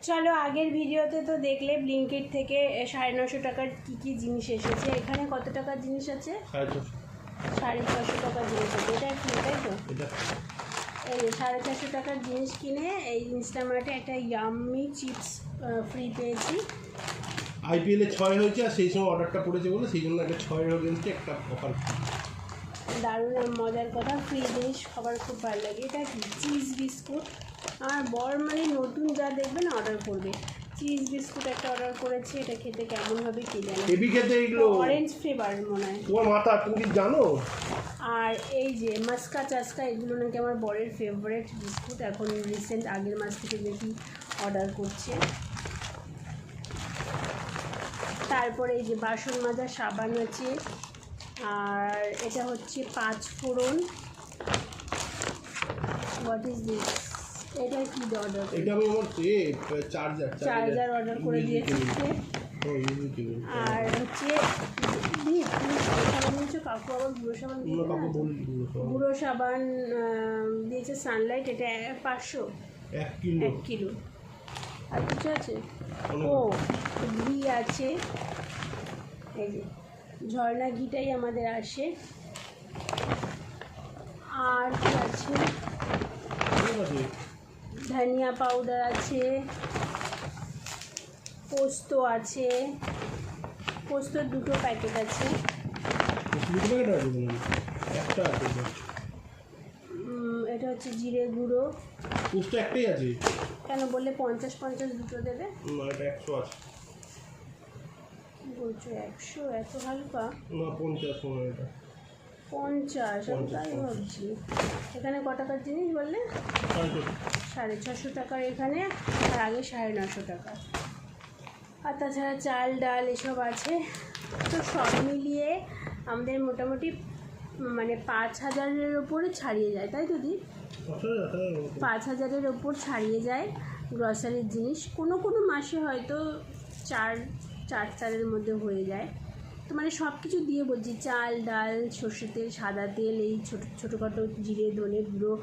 চলো আগের ভিডিওতে তো দেখলে ব্লিঙ্কিট থেকে 950 টাকার কী জিনিস এসেছে। এখানে কত টাকার জিনিস আছে? 650 টাকার জিনিস আছে। এটা কি, তাই তো? এই 450 টাকার জিনিস কিনে এই ইনস্টামার্টে একটা ইয়াম্মি চিপস ফ্রি পেয়েছি। আইপিএল এ 6 হয়েছে আর সেই সময় অর্ডারটা পড়েছে বলে সেই জন্য একটা 6 এগেন্সটে একটা অফার। দারুণ মজার কথা, ফ্রি জিনিস খাবার খুব ভালো লাগে। এটা কি চিজ বিস্কুট, আমার বর মানে নতুন যা দেখবেন অর্ডার করবে। চিজ বিস্কুট একটা অর্ডার করেছে, এটা খেতে কেমন হবে কি জানি। হেভি খেতে এগুলো, অরেঞ্জ ফ্লেভার মনে হয়। তোমার মাথা, তুমি জানো? আর এই যে মাস্কা চাস্কা, এগুলো নাকি আমার বরের ফেভারিট বিস্কুট। এখন রিসেন্ট আগের মাস থেকে দেখি অর্ডার করছে। তারপরে এই যে বাসন মাজা সাবান আছে। আর এটা হচ্ছে 5 ফোড়ন। What is this? এটা কি অর্ডার? এটা আমি আমার চার্জার অর্ডার করে দিয়েছি। আর হচ্ছে কাকু আবার গুঁড়ো সাবান দিয়েছে সানলাইট। এটা 500, 1 কিলো। আর কিছু আছে? ও ঘি আছে, এই যে ঝর্ণা ঘিটাই আমাদের আসে। আর কি আছে? ধনিয়া পাউডার আছে, পোস্ত আছে। পোস্তর 2টো প্যাকেট আছে। এটা হচ্ছে জিরে গুঁড়ো। পোস্ত একটাই আছে কেন বললে 50 দুটো দেবে? না, এটা 100 আছে। বলছো 100? এত হালকা? না 50 মনে হয়। এটা 50, আমি তাই ভাবছি। এখানে ক টাকার জিনিস বললে? 650 টাকার এখানে, আর আগে 950 টাকা। আর তাছাড়া চাল ডাল এসব আছে। তো সব মিলিয়ে আমাদের মোটামুটি মানে 5000-এর ওপরে ছাড়িয়ে যায়, তাই তো দি? 5000-এর ওপর ছাড়িয়ে যায় গ্রসারির জিনিস। কোনো কোনো মাসে হয়তো 4-4-4-এর মধ্যে হয়ে যায়। তো মানে সব কিছু দিয়ে বলছি, চাল ডাল সর্ষে তেল সাদা তেল, এই ছোটোখাটো জিরে ধনে গুঁড়ো,